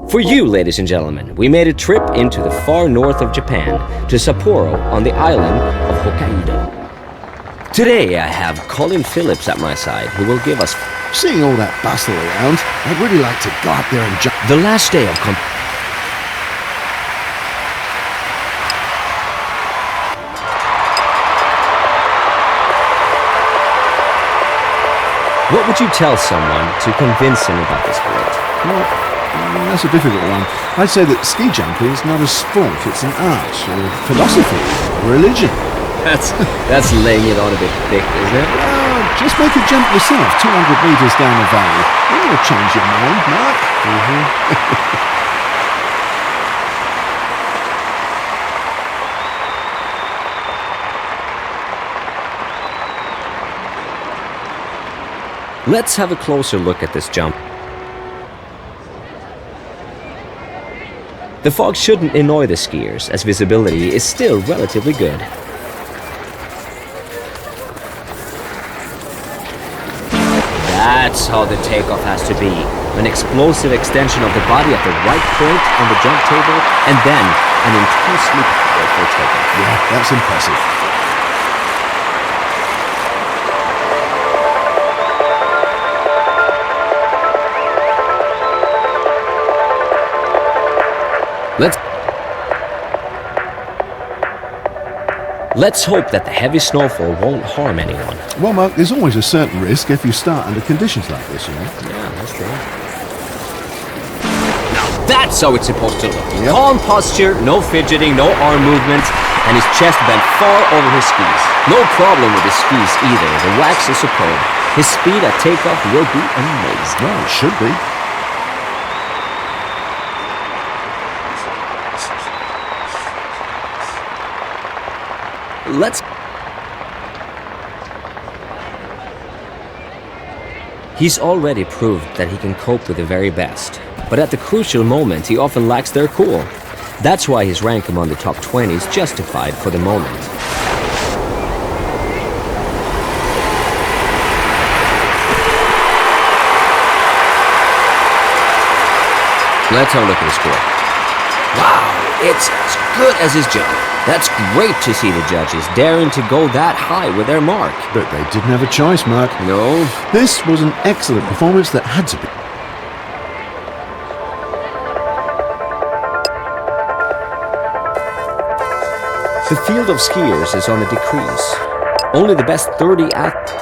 For you, ladies and gentlemen, we made a trip into the far north of Japan, to Sapporo on the island of Hokkaido. Today I have Colin Phillips at my side, who will give us... Seeing all that bustle around, I'd really like to go up there and jump. The last day of... What would you tell someone to convince him about this sport? Well, that's a difficult one. I'd say that ski jumping is not a sport, it's an art, a philosophy, a religion. That's laying it on a bit thick, isn't it? Well, just make a jump yourself, 200 meters down the valley. Then you'll change your mind, Mark. Let's have a closer look at this jump. The fog shouldn't annoy the skiers, as visibility is still relatively good. That's how the takeoff has to be. An explosive extension of the body at the right point on the jump table, and then an intensely powerful takeoff. Yeah, that's impressive. Let's hope that the heavy snowfall won't harm anyone. Well, Mark, there's always a certain risk if you start under conditions like this, you know. Yeah, that's true. Now that's how it's supposed to look. Yep. Calm posture, no fidgeting, no arm movements, and his chest bent far over his skis. No problem with his skis either. The wax is superb. His speed at takeoff will be amazing. Well, it should be. He's already proved that he can cope with the very best, but at the crucial moment he often lacks their cool. That's why his rank among the top 20 is justified for the moment. Let's have a look at his score. Wow, it's as good as his jump. That's great to see the judges daring to go that high with their mark. But they didn't have a choice, Mark. No. This was an excellent performance that had to be. The field of skiers is on a decrease. Only the best 30 athletes.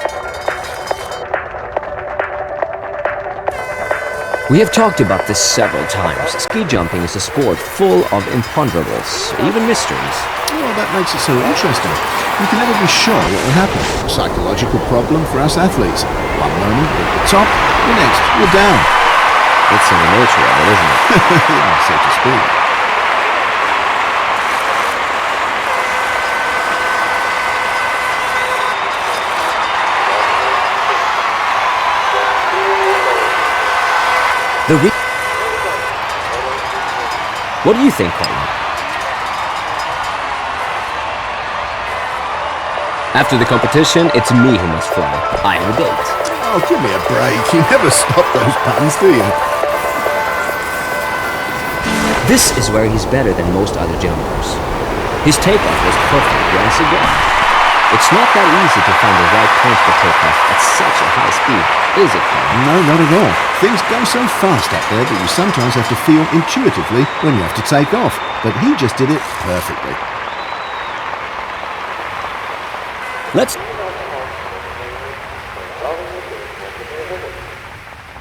We have talked about this several times. Ski jumping is a sport full of imponderables, even mysteries. Well, that makes it so interesting. You can never be sure what will happen. A psychological problem for us athletes. One moment you're at the top, the next you're down. It's in the nature of it, isn't it? So to speak. What do you think, Colin? After the competition, it's me who must fly. I have a date. Oh, give me a break. You never stop those puns, do you? This is where he's better than most other jumpers. His takeoff was perfect once again. It's not that easy to find the right point for takeoff at such a high speed, is it, Colin? No, not at all. Things go so fast up there that you sometimes have to feel intuitively when you have to take off. But he just did it perfectly.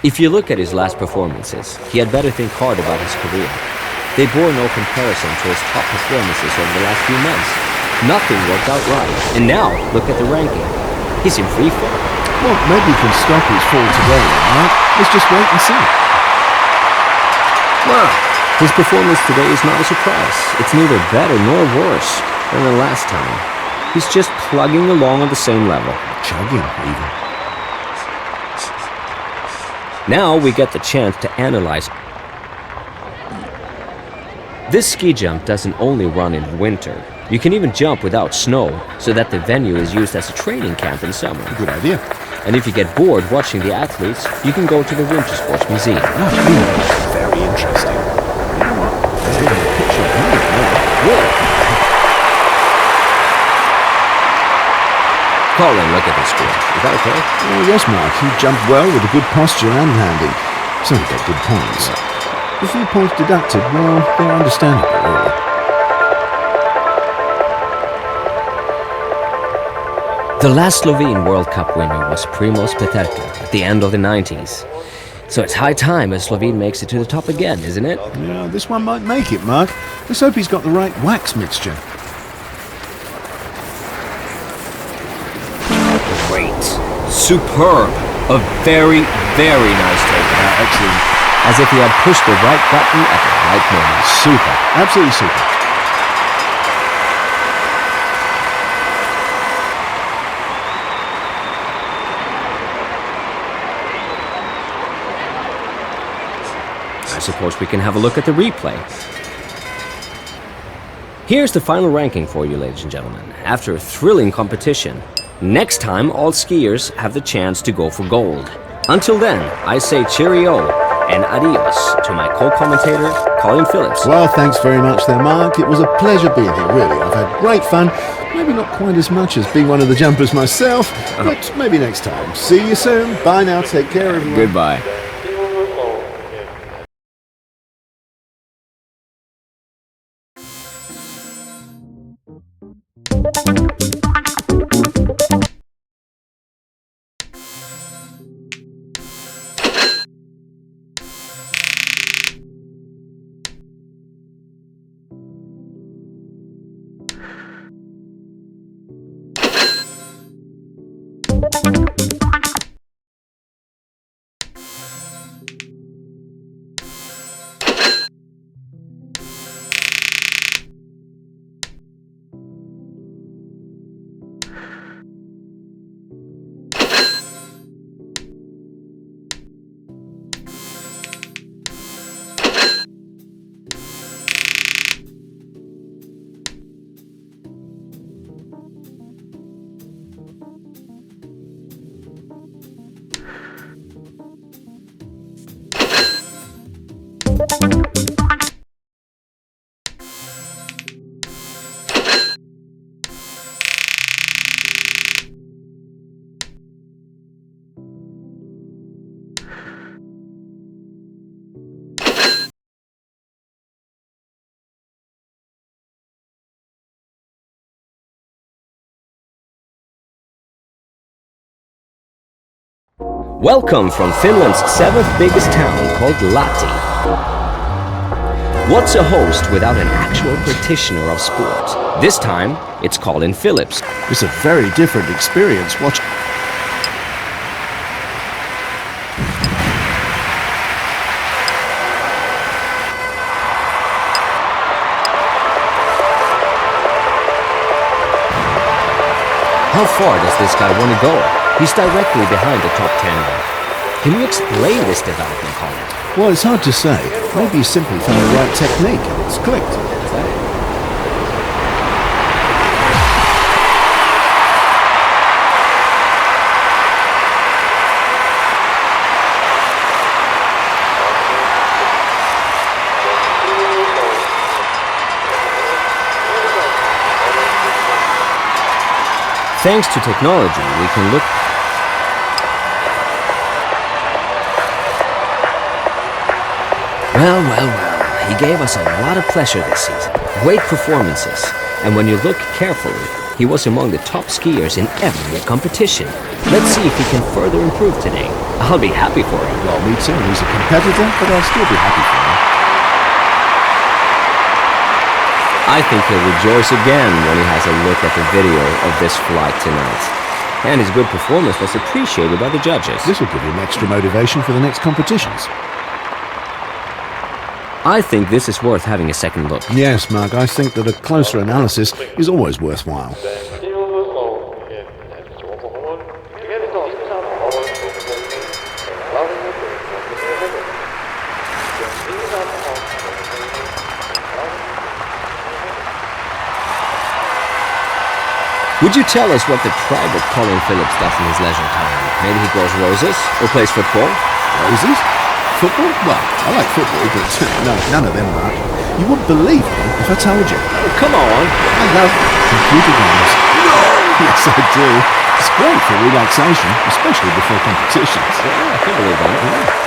If you look at his last performances, he had better think hard about his career. They bore no comparison to his top performances over the last few months. Nothing worked out right. And now, look at the ranking. He's in free fall. Well, maybe he can stop his fall today, right? Let's just wait and see. Wow. His performance today is not a surprise. It's neither better nor worse than the last time. He's just plugging along on the same level. Chugging, even. Now we get the chance to analyze. This ski jump doesn't only run in winter. You can even jump without snow, so that the venue is used as a training camp in summer. Good idea. And if you get bored watching the athletes, you can go to the Winter Sports Museum. Oh, very interesting. Colin, look at this score. Is that okay? Oh, yes, Mark. He jumped well with a good posture and landing. So he got good points. The few points deducted, well, they're understandable, really. The last Slovene World Cup winner was Primož Peterka at the end of the 90s. So it's high time a Slovene makes it to the top again, isn't it? Yeah, this one might make it, Mark. Let's hope he's got the right wax mixture. Great. Superb. A very, very nice take. Excellent. As if he had pushed the right button at the right moment. Super. Absolutely super. I suppose we can have a look at the replay. Here's the final ranking for you, ladies and gentlemen. After a thrilling competition, next time all skiers have the chance to go for gold. Until then, I say cheerio and adios to my co-commentator, Colin Phillips. Well, thanks very much there, Mark. It was a pleasure being here, really. I've had great fun. Maybe not quite as much as being one of the jumpers myself, but maybe next time. See you soon. Bye now. Take care, everyone. Goodbye. Welcome from Finland's 7th biggest town called Lahti. What's a host without an actual practitioner of sport? This time, it's Colin Phillips. It's a very different experience. Watch. How far does this guy want to go? He's directly behind the top 10 now. Can you explain this development, Colin? Well, it's hard to say. Maybe he simply found the right technique and it's clicked. Thanks to technology, we can look... Well, he gave us a lot of pleasure this season. Great performances. And when you look carefully, he was among the top skiers in every competition. Let's see if he can further improve today. I'll be happy for him. Well, me too. He's a competitor, but I'll still be happy for him. I think he'll rejoice again when he has a look at the video of this flight tonight. And his good performance was appreciated by the judges. This will give him extra motivation for the next competitions. I think this is worth having a second look. Yes, Mark, I think that a closer analysis is always worthwhile. Would you tell us what the private Colin Phillips does in his leisure time? Maybe he grows roses or plays football? Roses? Football? Well, I like football, but no, none of them, Mark. You wouldn't believe me if I told you. Oh, come on. I love computer games. No! Yes, I do. It's great for relaxation, especially before competitions. Yeah, I can believe that. Yeah.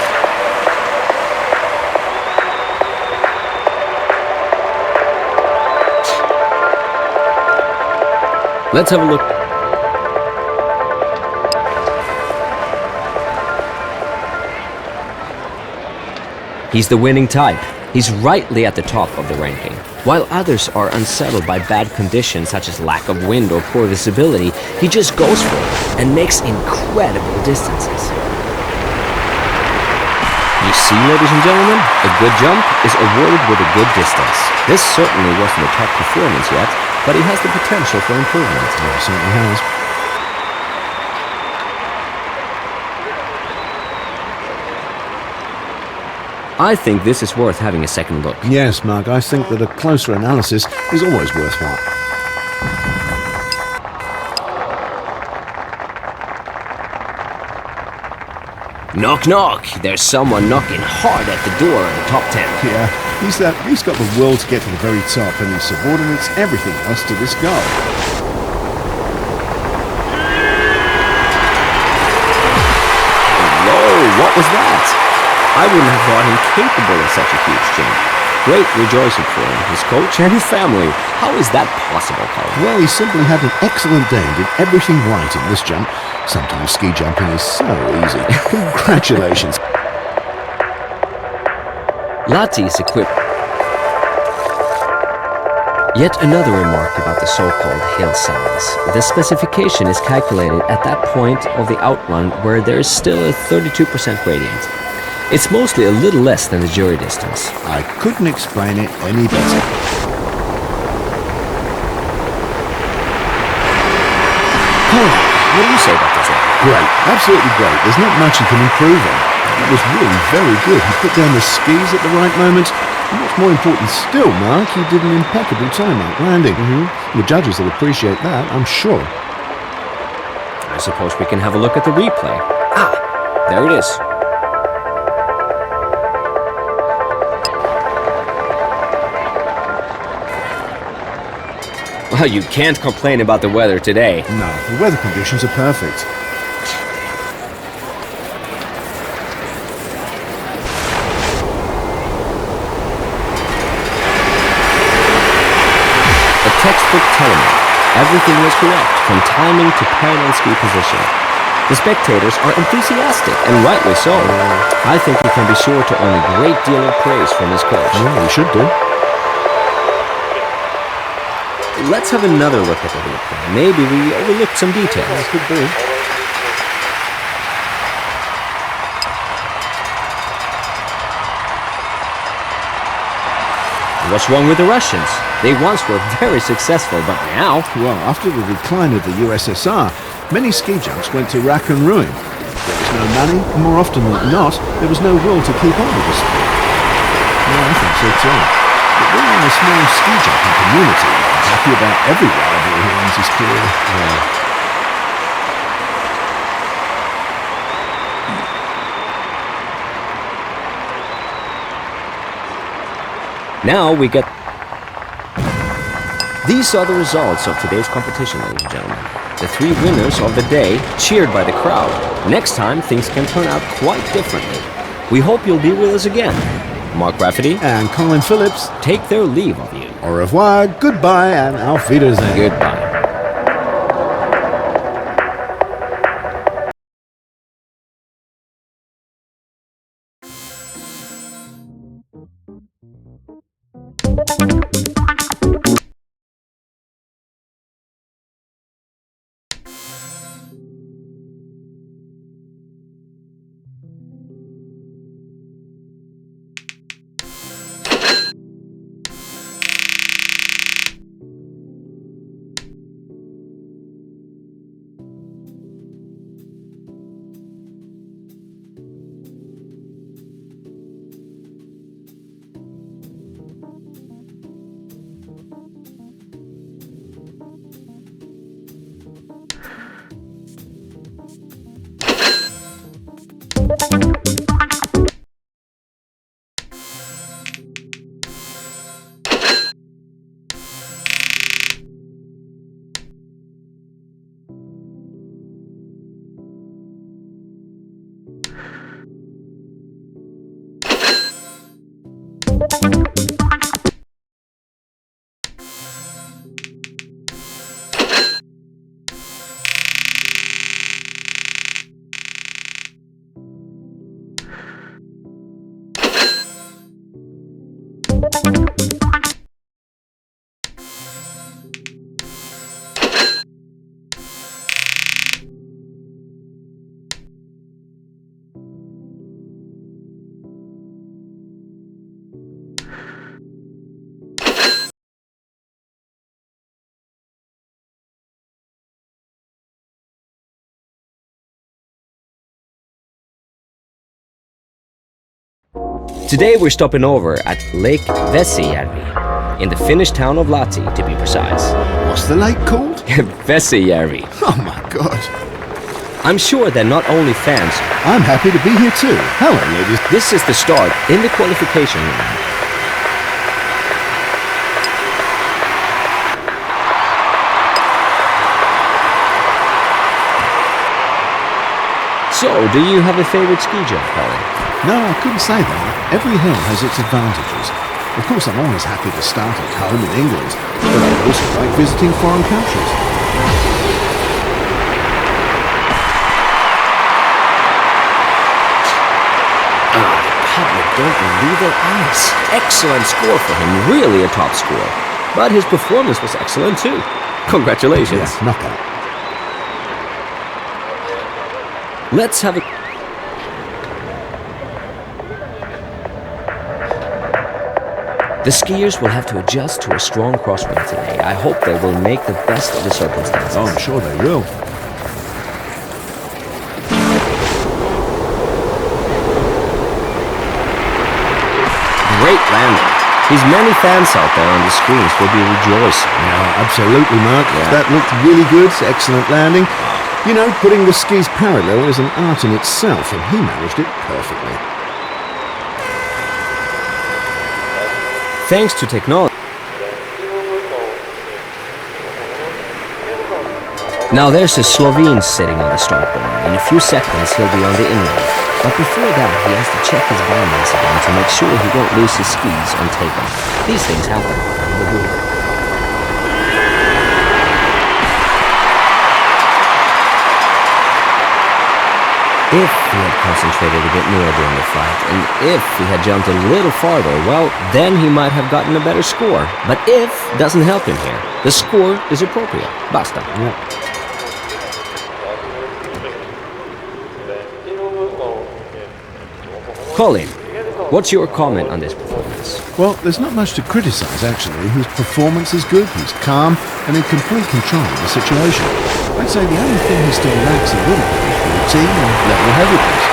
Let's have a look. He's the winning type. He's rightly at the top of the ranking. While others are unsettled by bad conditions such as lack of wind or poor visibility, he just goes for it and makes incredible distances. You see, ladies and gentlemen, a good jump is awarded with a good distance. This certainly wasn't a top performance yet, but he has the potential for improvement. Yeah, he certainly has. I think this is worth having a second look. Yes, Mark, I think that a closer analysis is always worthwhile. Knock, knock. There's someone knocking hard at the door of the top 10. Yeah, he's got the will to get to the very top, and he subordinates everything else to this goal. Whoa, what was that? I wouldn't have thought him capable of such a huge jump. Great rejoicing for him, his coach and his family. How is that possible, Colin? Well, he simply had an excellent day and did everything right in this jump. Sometimes ski jumping is so easy. Congratulations. Lati is equipped. Yet another remark about the so-called hill size. The specification is calculated at that point of the outrun where there is still a 32% gradient. It's mostly a little less than the jury distance. I couldn't explain it any better. Colin, what do you say about this one? Great, absolutely great. There's not much he can improve on. It was really very good. He put down the skis at the right moment. And what's more important still, Mark, he did an impeccable time-out landing. The judges will appreciate that, I'm sure. I suppose we can have a look at the replay. Ah, there it is. Well, you can't complain about the weather today. No, the weather conditions are perfect. A textbook telemark. Everything was correct, from timing to parallel ski position. The spectators are enthusiastic, and rightly so. I think he can be sure to earn a great deal of praise from his coach. Yeah, he should do. Let's have another look at the replay. Maybe we overlooked some details. Could be. What's wrong with the Russians? They once were very successful, but now... Well, after the decline of the USSR, many ski jumps went to rack and ruin. There was no money, and more often than not, there was no will to keep on with the sport. Yeah, I think so too. But we're in a small ski jumping community. I'm happy about every rival who ends his career. Yeah. Now we get... These are the results of today's competition, ladies and gentlemen. The 3 winners of the day, cheered by the crowd. Next time, things can turn out quite differently. We hope you'll be with us again. Mark Rafferty And Colin Phillips, take their leave of you. au revoir, goodbye, and auf Wiedersehen. Goodbye. Today we're stopping over at Lake Vesijärvi, in the Finnish town of Lahti, to be precise. What's the lake called? Vesijärvi. Oh my god. I'm sure that not only fans... I'm happy to be here too. Hello, ladies. This is the start in the qualification round. So, do you have a favorite ski jump, Colin? No, I couldn't say that. Every hill has its advantages. Of course, I'm always happy to start at home in England, but I also like visiting foreign countries. The public don't believe their eyes. Excellent score for him, really a top score. But his performance was excellent too. Congratulations. Yeah, knockout. Let's have a... The skiers will have to adjust to a strong crosswind today. I hope they will make the best of the circumstances. Oh, I'm sure they will. Great landing. His many fans out there on the screens will be rejoicing. Yeah, absolutely, Mark. Yeah. That looked really good. Excellent landing. You know, putting the skis parallel is an art in itself, and he managed it perfectly. Thanks to technology. Now there's a Slovene sitting on the start bar. In a few seconds he'll be on the inlay. But before that he has to check his balance again to make sure he won't lose his skis on takeoff. These things happen. If he had concentrated a bit more during the fight, and if he had jumped a little farther, well, then he might have gotten a better score. But if doesn't help him here. The score is appropriate. Basta. Yeah. Colin, what's your comment on this performance? Well, there's not much to criticise, actually. His performance is good, he's calm, and in complete control of the situation. I'd say the only thing he still lacks a little bit is routine and level-headedness.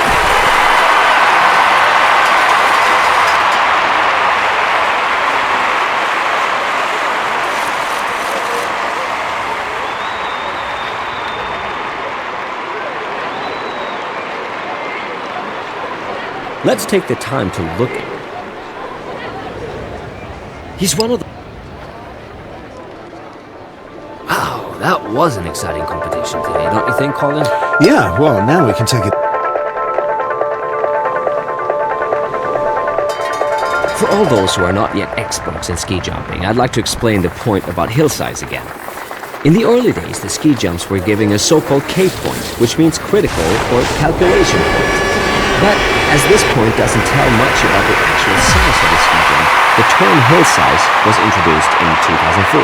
Let's take the time to look at... He's one of the... Wow, that was an exciting competition today, don't you think, Colin? Yeah, well, now we can take it... For all those who are not yet experts in ski jumping, I'd like to explain the point about hill size again. In the early days, the ski jumps were giving a so-called K point, which means critical or calculation point. But as this point doesn't tell much about the actual size of the ski jump, the term hill size was introduced in 2004.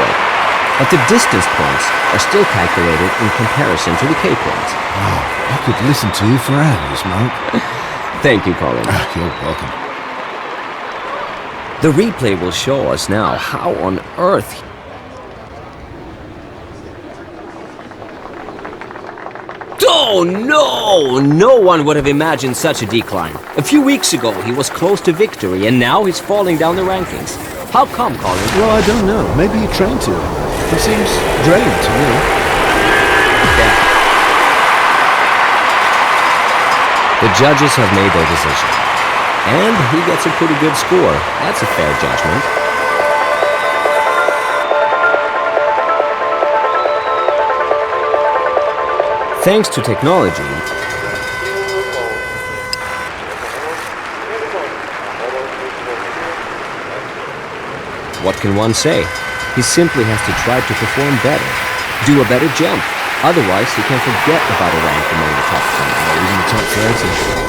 But the distance points are still calculated in comparison to the K point. Wow, I could listen to you for hours, Mark. Thank you, Colin. You're welcome. The replay will show us now how on earth... Oh no! No one would have imagined such a decline. A few weeks ago he was close to victory and now he's falling down the rankings. How come, Colin? Well, I don't know. Maybe he trained too hard. He seems drained to me. Yeah. The judges have made their decision. And he gets a pretty good score. That's a fair judgment. Thanks to technology, what can one say? He simply has to try to perform better, do a better jump. Otherwise, he can forget about a rank among the top 10 or even the top 30.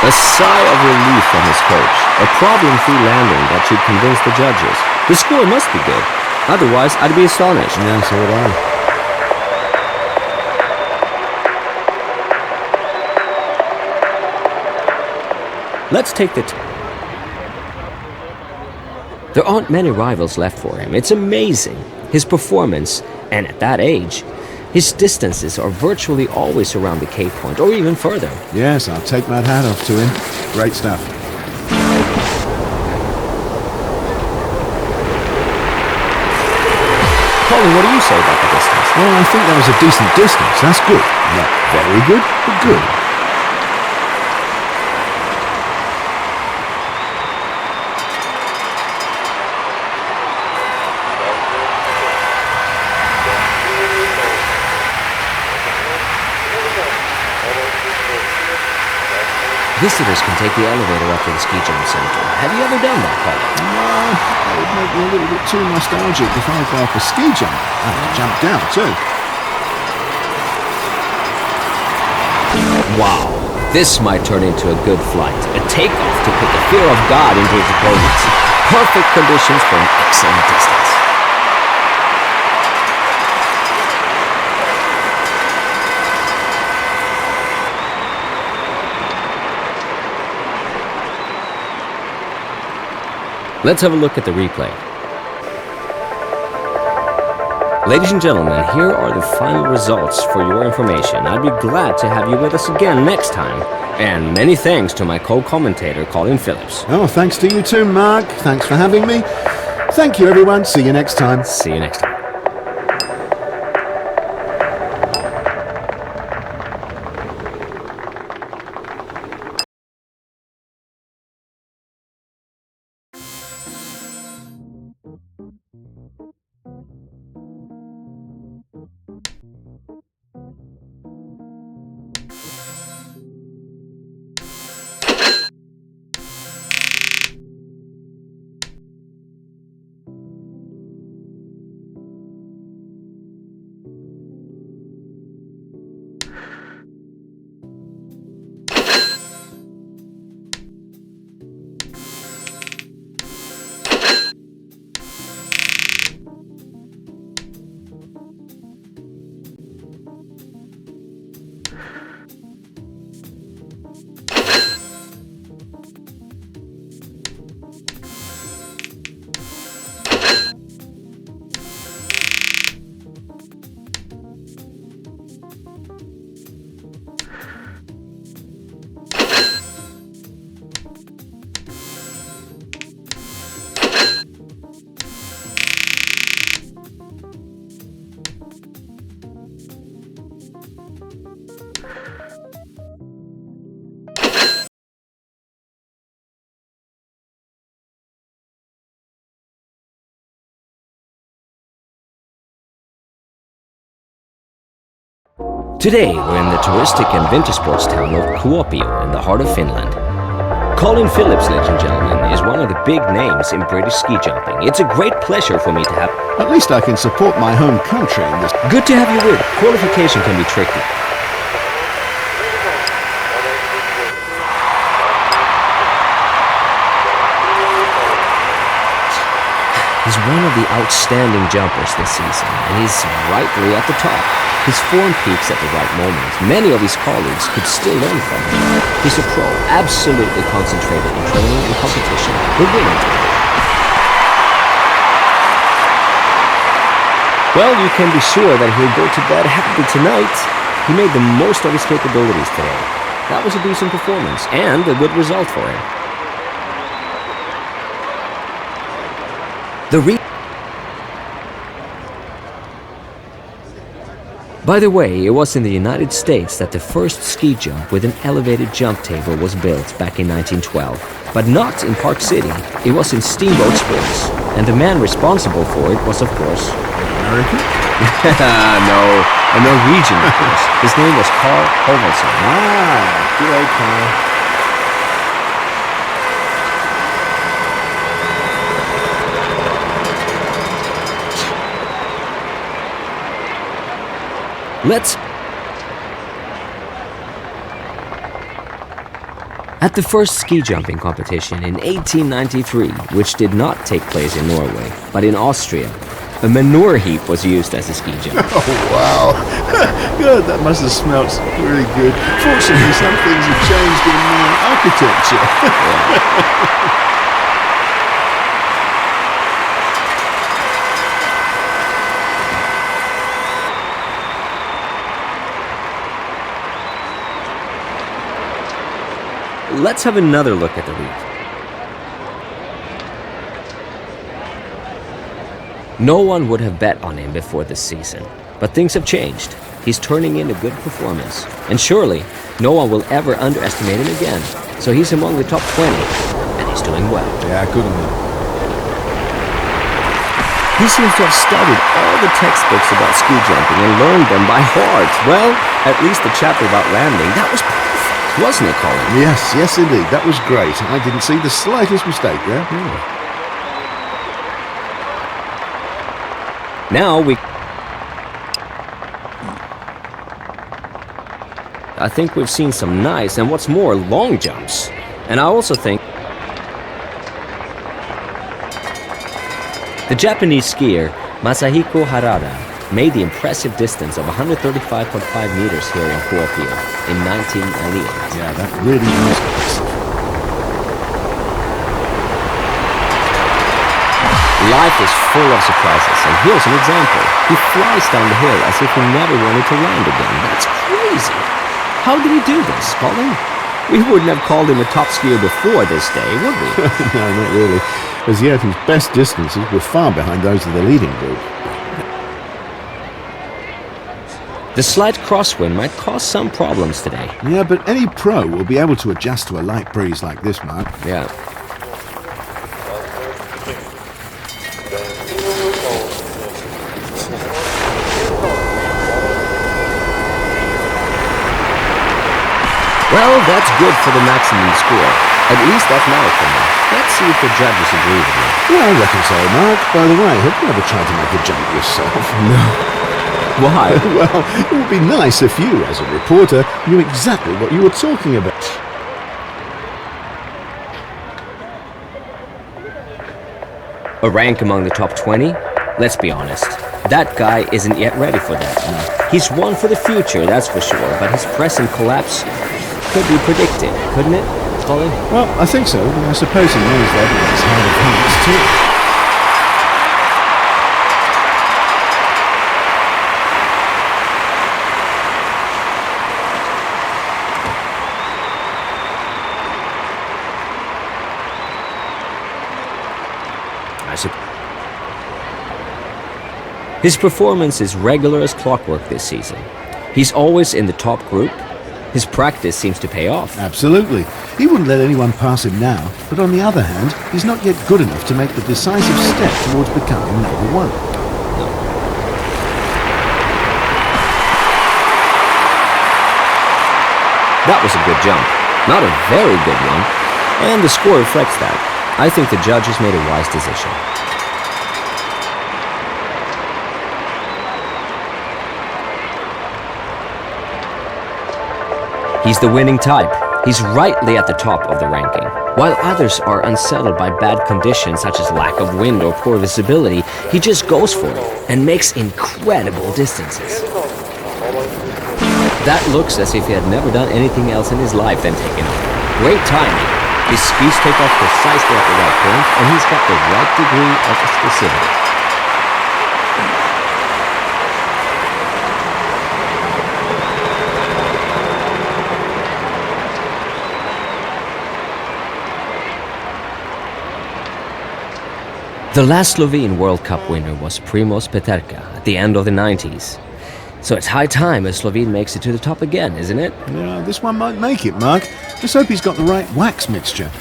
A sigh of relief from his coach. A problem-free landing that should convince the judges. The score must be good. Otherwise, I'd be astonished. Yeah, so would I. Let's take the... There aren't many rivals left for him. It's amazing. His performance, and at that age, his distances are virtually always around the Cape Point, or even further. Yes, I'll take my hat off to him. Great stuff. Colin, what do you say about the distance? Well, I think that was a decent distance. That's good. Not very good, but good. Visitors can take the elevator up to the ski jump center. Have you ever done that, Colin? No, that would make me a little bit too nostalgic if I go off a ski jump. I have to jump down too. Wow, this might turn into a good flight. A takeoff to put the fear of God into his opponents. Perfect conditions for an excellent distance. Let's have a look at the replay. Ladies and gentlemen, here are the final results for your information. I'd be glad to have you with us again next time. And many thanks to my co-commentator, Colin Phillips. Oh, thanks to you too, Mark. Thanks for having me. Thank you, everyone. See you next time. See you next time. Today, we're in the touristic and winter sports town of Kuopio in the heart of Finland. Colin Phillips, ladies and gentlemen, is one of the big names in British ski jumping. It's a great pleasure for me to have... At least I can support my home country in this. Good to have you with. Qualification can be tricky. He's one of the outstanding jumpers this season, and he's rightly at the top. His form peaks at the right moment. Many of his colleagues could still learn from him. He's a pro, absolutely concentrated in training and competition. We're winning today. Well, you can be sure that he'll go to bed happy tonight. He made the most of his capabilities today. That was a decent performance, and a good result for him. By the way, it was in the United States that the first ski jump with an elevated jump table was built back in 1912. But not in Park City, it was in Steamboat Springs. And the man responsible for it was, of course... American? No, a Norwegian, of course. His name was Carl Hovelson. Ah, good old Carl. At the first ski jumping competition in 1893, which did not take place in Norway, but in Austria, a manure heap was used as a ski jump. Oh, wow. God, that must have smelt really good. Fortunately, some things have changed in architecture. Let's have another look at the reef. No one would have bet on him before this season, but things have changed. He's turning in a good performance, and surely no one will ever underestimate him again. So he's among the top 20, and he's doing well. Yeah, good on him. He seems to have studied all the textbooks about ski jumping and learned them by heart. Well, at least the chapter about landing, that was perfect, wasn't it, Colin? Yes, indeed. That was great. I didn't see the slightest mistake there. Now I think we've seen some nice, and what's more, long jumps. And I also think the Japanese skier Masahiko Harada made the impressive distance of 135.5 meters here in Kuopio in 1998. Yeah, that really was impressive. Life is full of surprises, and here's an example. He flies down the hill as if he never wanted to land again. That's crazy. How did he do this, Colin? We wouldn't have called him a top skier before this day, would we? No, not really. As yet, his best distances were far behind those of the leading group. The slight crosswind might cause some problems today. Yeah, but any pro will be able to adjust to a light breeze like this, Mark. Yeah. Well, that's good for the maximum score. At least that's my opinion. Let's see if the judges agree with me. Yeah, I reckon so, Mark. By the way, have you ever tried to make a jump yourself? No. Why? Well, it would be nice if you, as a reporter, knew exactly what you were talking about. A rank among the top 20? Let's be honest. That guy isn't yet ready for that. No. He's one for the future, that's for sure, but his present collapse could be predicted, couldn't it, Colin? Well, I think so, but I suppose he knows that in his heart of hearts, too. His performance is regular as clockwork this season. He's always in the top group. His practice seems to pay off. Absolutely. He wouldn't let anyone pass him now, but on the other hand, he's not yet good enough to make the decisive step towards becoming number one. That was a good jump. Not a very good one. And the score reflects that. I think the judges made a wise decision. He's the winning type. He's rightly at the top of the ranking. While others are unsettled by bad conditions such as lack of wind or poor visibility, he just goes for it and makes incredible distances. That looks as if he had never done anything else in his life than taking off. Great timing. His skis take off precisely at the right point, and he's got the right degree of explosivity. The last Slovene World Cup winner was Primož Peterka at the end of the 90s. So it's high time a Slovene makes it to the top again, isn't it? Yeah, this one might make it, Mark. Just hope he's got the right wax mixture.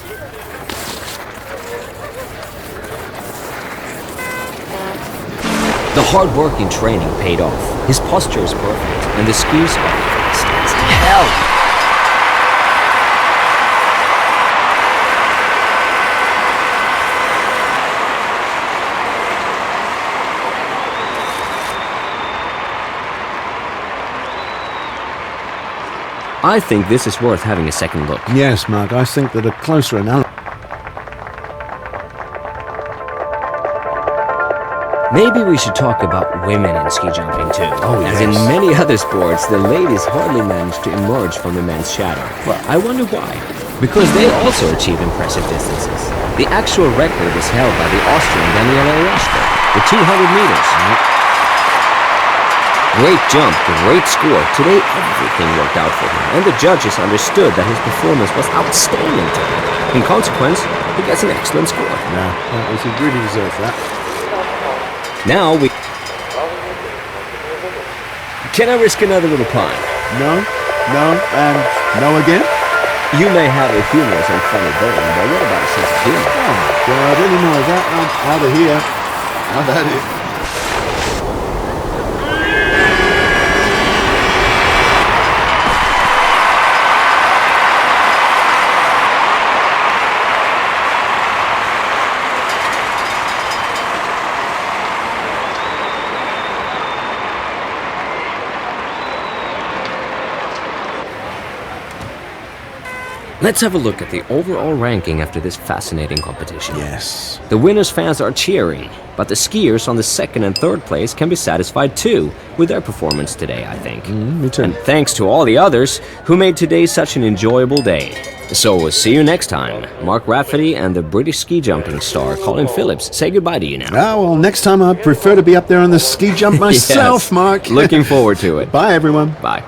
The hard work in training paid off. His posture is perfect, and the skis are fast as hell. I think this is worth having a second look. Yes, Mark, I think that a closer analysis... Maybe we should talk about women in ski jumping too. Oh, As yes. in many other sports, the ladies hardly manage to emerge from the men's shadow. Well, I wonder why. Because they also achieve impressive distances. The actual record is held by the Austrian Daniela Rosberg, the 200 meters. Great jump, great score. Today everything worked out for him, and the judges understood that his performance was outstanding today. In consequence, he gets an excellent score. Yeah, he really deserves that. Now we... Can I risk another little climb? No, and no again? You may have a humorous and funny bone, but what about a sense of humor? Oh, God, any more of that, I'm out of here. I've had it. Let's have a look at the overall ranking after this fascinating competition. Yes. The winners' fans are cheering, but the skiers on the second and third place can be satisfied too with their performance today, I think. Me too. And thanks to all the others who made today such an enjoyable day. So we'll see you next time. Mark Rafferty and the British ski jumping star Colin Phillips say goodbye to you now. Ah, well, next time I'd prefer to be up there on the ski jump myself, Yes. Mark. Looking forward to it. Bye, everyone. Bye.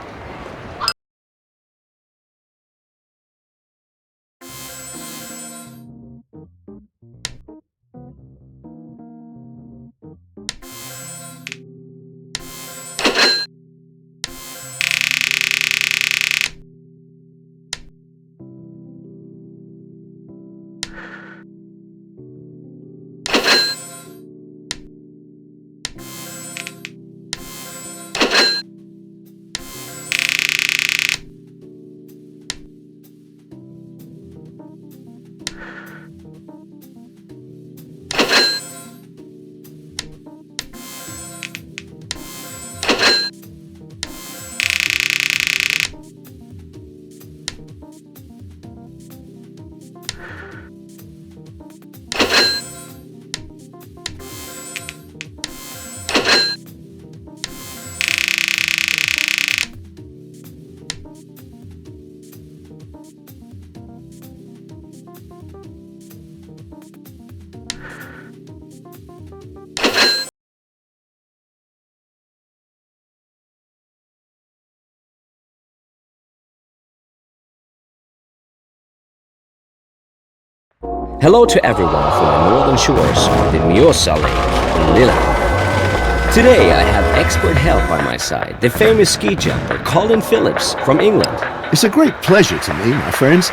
Hello to everyone from the northern shores of the Mjosa Lake, Lillehammer. Today I have expert help by my side, the famous ski jumper Colin Phillips from England. It's a great pleasure to me, my friends.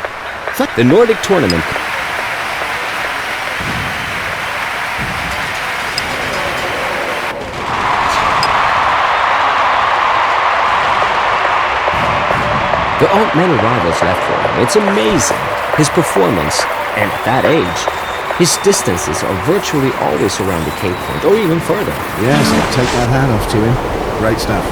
The Nordic tournament There aren't many rivals left for him. It's amazing. His performance, and at that age, his distances are virtually always around the Cape Point, or even further. Yes, I'll take that hat off to him. Great stuff.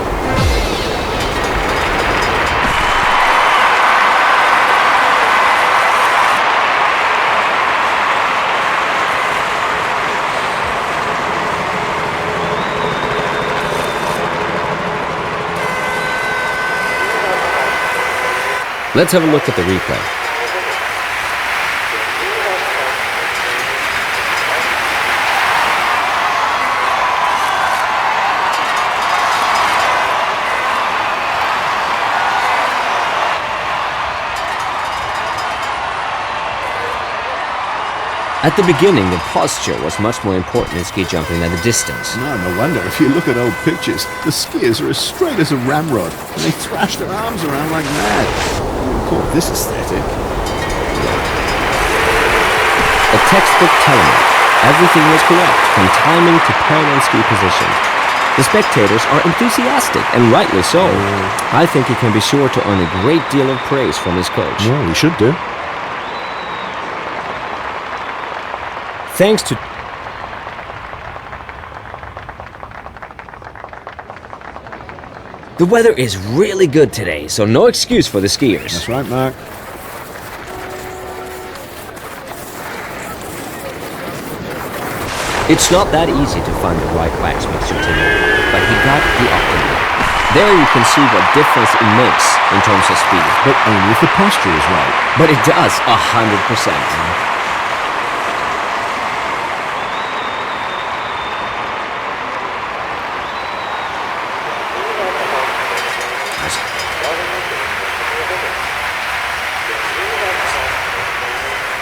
Let's have a look at the replay. At the beginning, the posture was much more important in ski jumping than the distance. No wonder. If you look at old pictures, the skiers are as straight as a ramrod, and they thrash their arms around like mad. You would call this aesthetic. A textbook telling it. Everything was correct, from timing to parallel ski position. The spectators are enthusiastic, and rightly so. I think he can be sure to earn a great deal of praise from his coach. Well, we should do. Thanks to The weather is really good today, so no excuse for the skiers. That's right, Mark. It's not that easy to find the right wax mixture today, but he got the optimum. There you can see what difference it makes in terms of speed. But only if the posture is right. But it does, 100%.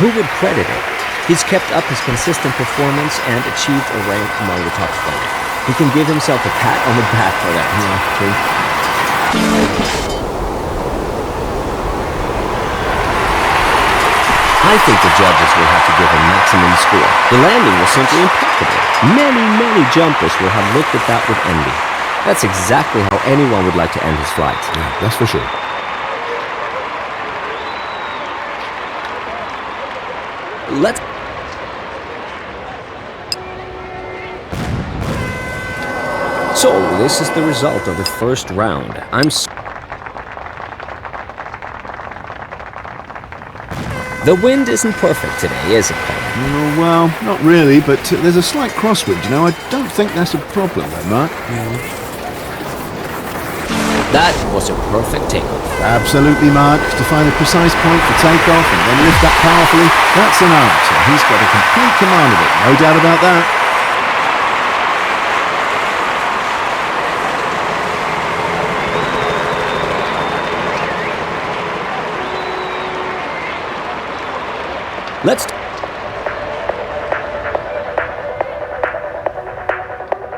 Who would credit it? He's kept up his consistent performance and achieved a rank among the top 20. He can give himself a pat on the back for that. Yeah, true. I think the judges will have to give him maximum score. The landing was simply impeccable. Many jumpers will have looked at that with envy. That's exactly how anyone would like to end his flight. Yeah, that's for sure. Let's... So, this is the result of the first round. The wind isn't perfect today, is it, Paul? Oh, well, not really, but there's a slight crosswind, you know. I don't think that's a problem, though, Mark. That was a perfect takeoff. Absolutely, Mark. To find a precise point for takeoff and then lift up powerfully, that's an art. And he's got a complete command of it, no doubt about that. Let's...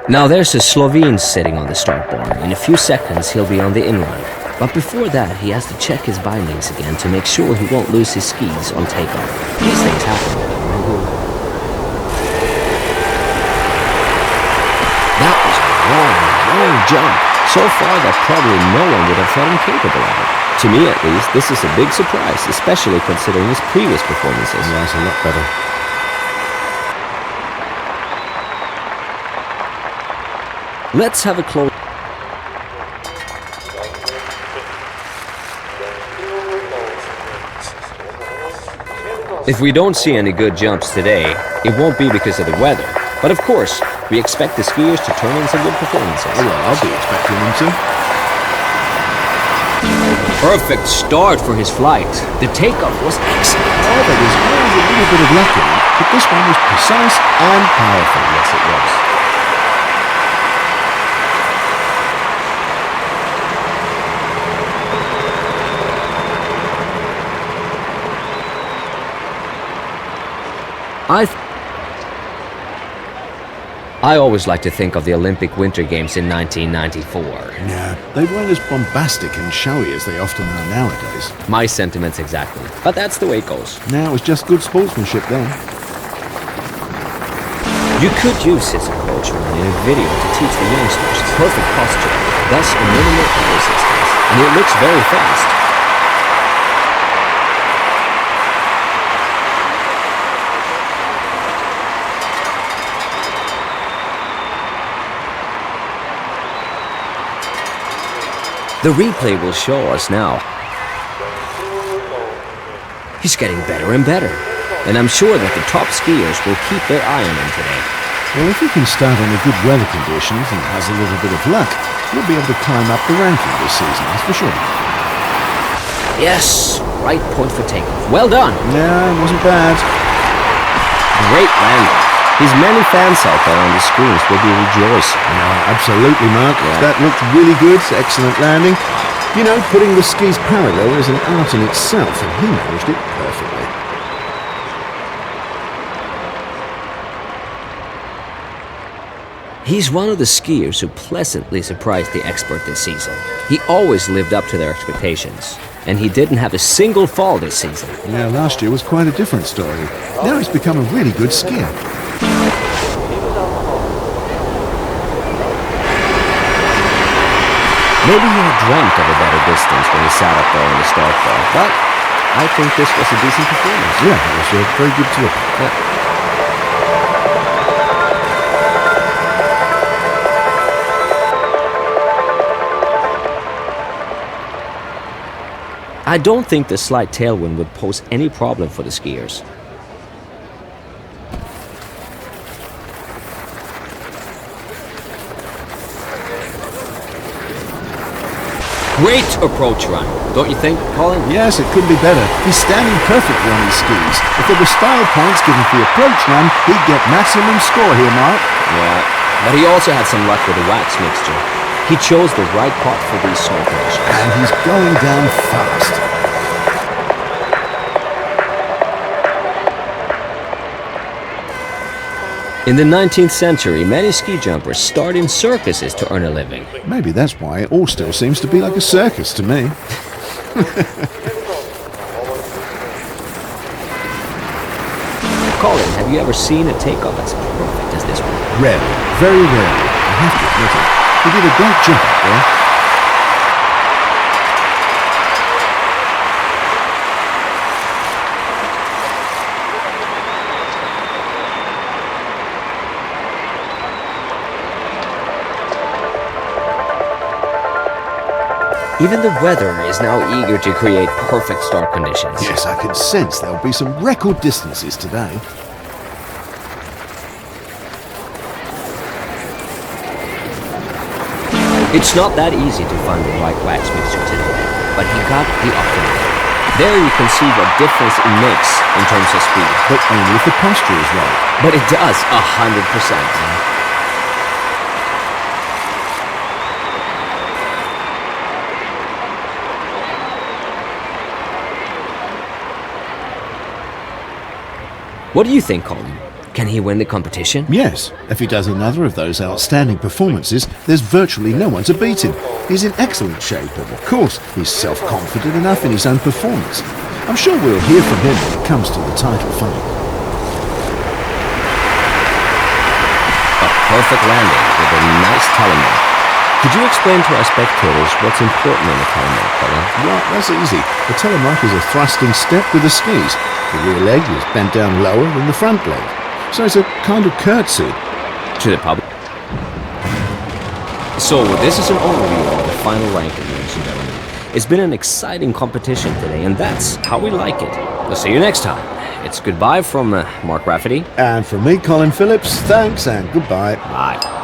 Now there's a Slovene sitting on the start bar. In a few seconds he'll be on the inrun. But before that he has to check his bindings again to make sure he won't lose his skis on takeoff. These things happen. That was a long jump. So far that probably no one would have thought him capable of it. To me at least, this is a big surprise, especially considering his previous performances. Yeah, it's a lot better. Let's have a close... If we don't see any good jumps today, it won't be because of the weather. But of course, we expect the skiers to turn in some good performances. Oh, well, I'll be expecting them to. Perfect start for his flight. The takeoff was excellent. Oh, there was always a little bit of luck in it, but this one was precise and powerful. Yes, it was. I always like to think of the Olympic Winter Games in 1994. Yeah, they weren't as bombastic and showy as they often are nowadays. My sentiments exactly. But that's the way it goes. Now it was just good sportsmanship then. You could use his approach in a video to teach the youngsters perfect posture, thus a minimal air resistance. And it looks very fast. The replay will show us now. He's getting better and better. And I'm sure that the top skiers will keep their eye on him today. Well, if he can start on the good weather conditions and has a little bit of luck, he'll be able to climb up the ranking this season, that's for sure. Yes, right point for takeoff. Well done. Yeah, it wasn't bad. Great landing. His many fans out there on the screens will be rejoicing. Yeah, absolutely, Mark. Yeah. That looked really good. Excellent landing. You know, putting the skis parallel is an art in itself, and he managed it perfectly. He's one of the skiers who pleasantly surprised the expert this season. He always lived up to their expectations, and he didn't have a single fall this season. Yeah, last year was quite a different story. Now he's become a really good skier. Maybe he had dreamt of a better distance when he sat up there on the start bar, but I think this was a decent performance. Yeah, it was very good to look at. Yeah. I don't think the slight tailwind would pose any problem for the skiers. Great approach run, don't you think, Colin? Yes, it couldn't be better. He's standing perfectly on his skis. If there were style points given for the approach run, he'd get maximum score here, Mark. Yeah, but he also had some luck with the wax mixture. He chose the right pot for these snow conditions. And he's going down fast. In the 19th century, many ski jumpers starred in circuses to earn a living. Maybe that's why it all still seems to be like a circus to me. Colin, have you ever seen a takeoff as perfect as this one? Rarely, very rarely. I have to admit it. He did a great job up there. Even the weather is now eager to create perfect start conditions. Yes, I can sense there'll be some record distances today. It's not that easy to find the right wax mixture today, but he got the optimal. There you can see what difference it makes in terms of speed. But only if the posture is right. But it does, 100%. What do you think, Colin? Can he win the competition? Yes, if he does another of those outstanding performances, there's virtually no one to beat him. He's in excellent shape, and of course, he's self-confident enough in his own performance. I'm sure we'll hear from him when it comes to the title fight. A perfect landing with a nice telemark. Could you explain to our spectators what's important in the telemark, Colin? Well, that's easy. The telemark is a thrusting step with the skis. The rear leg is bent down lower than the front leg. So it's a kind of curtsy. To the public. So this is an overview of the final ranking, ladies and gentlemen. It's been an exciting competition today, and that's how we like it. We'll see you next time. It's goodbye from Mark Rafferty. And from me, Colin Phillips, thanks and goodbye. Bye.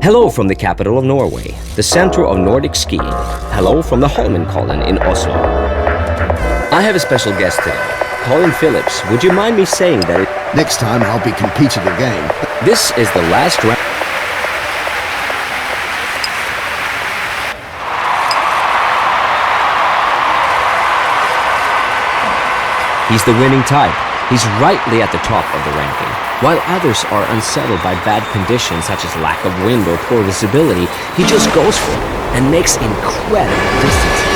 Hello from the capital of Norway, the center of Nordic skiing. Hello from the Holmenkollen in Oslo. I have a special guest today, Colin Phillips. Would you mind me saying that Next time I'll be competing again. this is the last round? He's the winning type. He's rightly at the top of the ranking. While others are unsettled by bad conditions such as lack of wind or poor visibility, he just goes for it and makes incredible distances.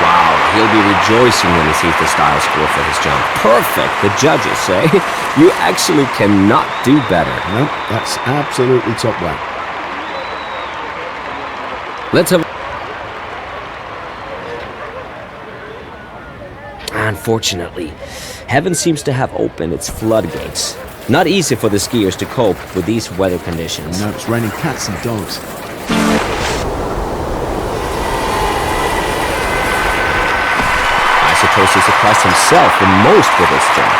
Wow, he'll be rejoicing when he sees the style score for his jump. Perfect, the judges say. You actually cannot do better. No, that's absolutely top one. Let's have... Unfortunately, heaven seems to have opened its floodgates. Not easy for the skiers to cope with these weather conditions. No, it's raining cats and dogs. I suppose he surprised himself the most with this jump.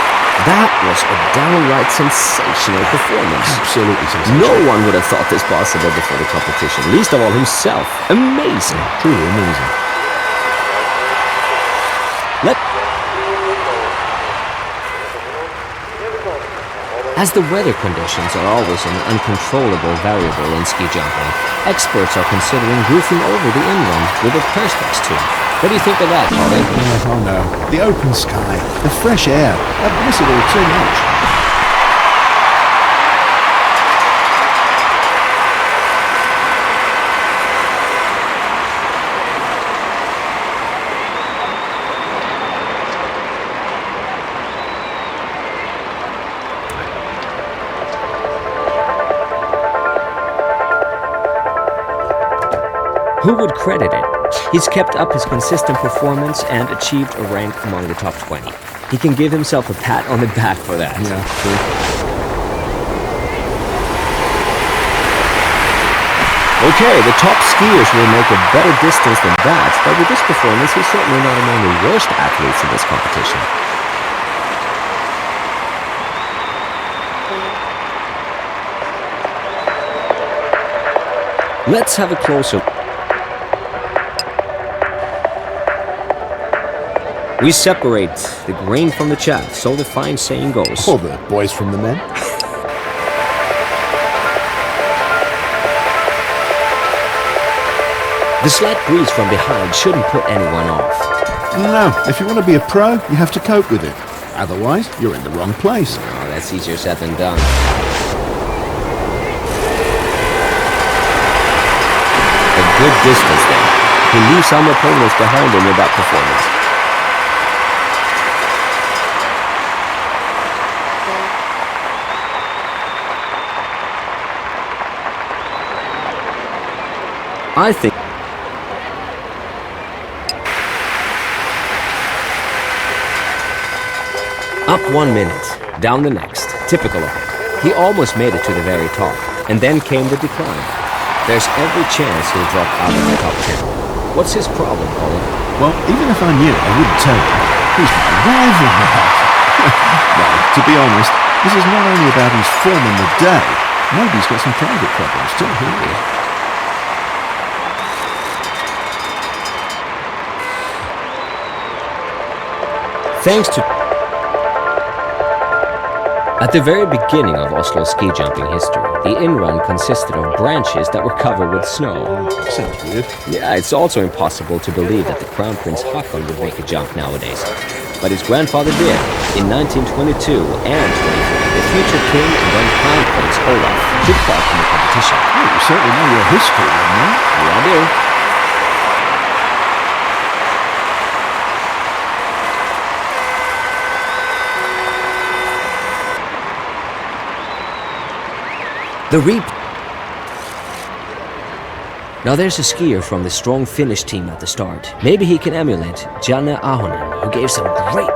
That was a downright sensational performance. Absolutely sensational. No one would have thought this possible before the competition, least of all himself. Amazing. Truly amazing. As the weather conditions are always an uncontrollable variable in ski jumping, experts are considering roofing over the inrun with a perspex tube. What do you think of that, Colin? Oh no. The open sky, the fresh air. I've missed it all too much. Who would credit it? He's kept up his consistent performance and achieved a rank among the top 20. He can give himself a pat on the back for that. Yeah, true. Okay, the top skiers will make a better distance than that, but with this performance, he's certainly not among the worst athletes in this competition. Let's have a closer look. We separate the grain from the chaff, so the fine saying goes. Or the boys from the men. The slight breeze from behind shouldn't put anyone off. No, if you want to be a pro, you have to cope with it. Otherwise, you're in the wrong place. Oh, that's easier said than done. A good distance there. He leaves some opponents behind him with that performance. I think up 1 minute, down the next. Typical of him. He almost made it to the very top, and then came the decline. There's every chance he'll drop out of the top 10. What's his problem, Colin? Well, even if I knew, I wouldn't tell you. He's my rival now. Well, to be honest, this is not only about his form on the day. Maybe he's got some private problems too. Thanks to... At the very beginning of Oslo ski jumping history, the in-run consisted of branches that were covered with snow. Sounds weird. Yeah, it's also impossible to believe that the Crown Prince Haakon would make a jump nowadays. But his grandfather did. In 1922 and 23, the future king and then Crown Prince Olaf took part in the competition. Oh, you certainly know your history, don't you? Yeah, I do. The Reap. Now there's a skier from the strong Finnish team at the start. Maybe he can emulate Janne Ahonen, who gave some great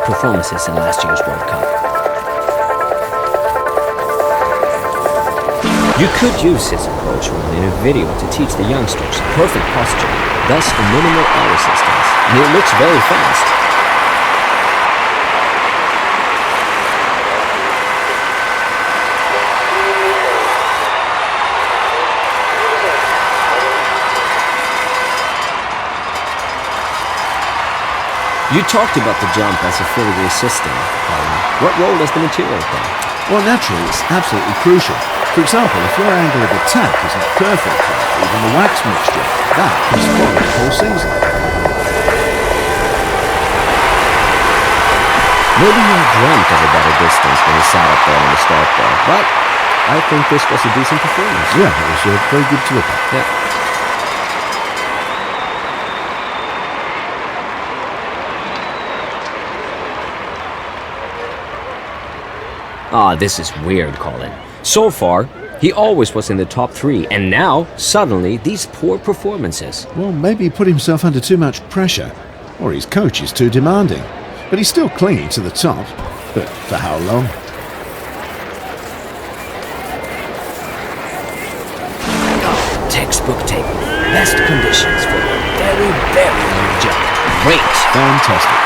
performances in last year's World Cup. You could use his approach in a video to teach the youngsters perfect posture, thus a minimal air resistance, and it looks very fast. You talked about the jump as a filigree system. What role does the material play? Well, naturally, it's absolutely crucial. For example, if your angle of attack isn't perfect, or even the wax mixture, that can spoil the whole season. Maybe he had dreamt of a better distance when he sat up there on the start bar, but I think this was a decent performance. Yeah, it was very good to look at. Yeah. Ah, this is weird, Colin. So far, he always was in the top 3, and now, suddenly, these poor performances. Well, maybe he put himself under too much pressure, or his coach is too demanding. But he's still clinging to the top. But for how long? textbook table. Best conditions for a very, very long jump. Great. Fantastic.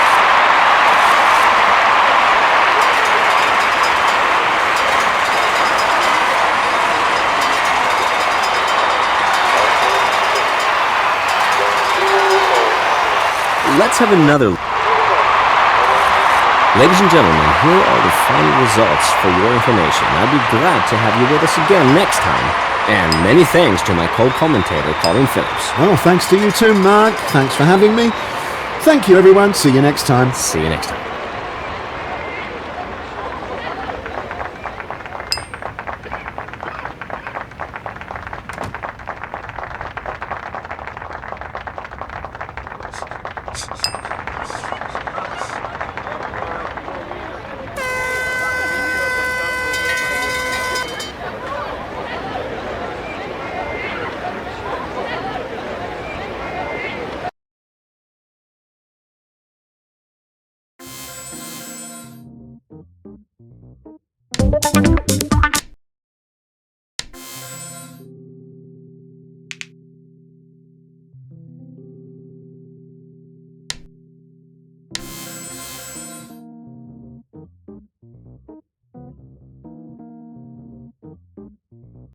Let's have another. Ladies and gentlemen, here are the final results for your information. I'd be glad to have you with us again next time. And many thanks to my co-commentator, Colin Phillips. Well, thanks to you too, Mark. Thanks for having me. Thank you, everyone. See you next time. See you next time.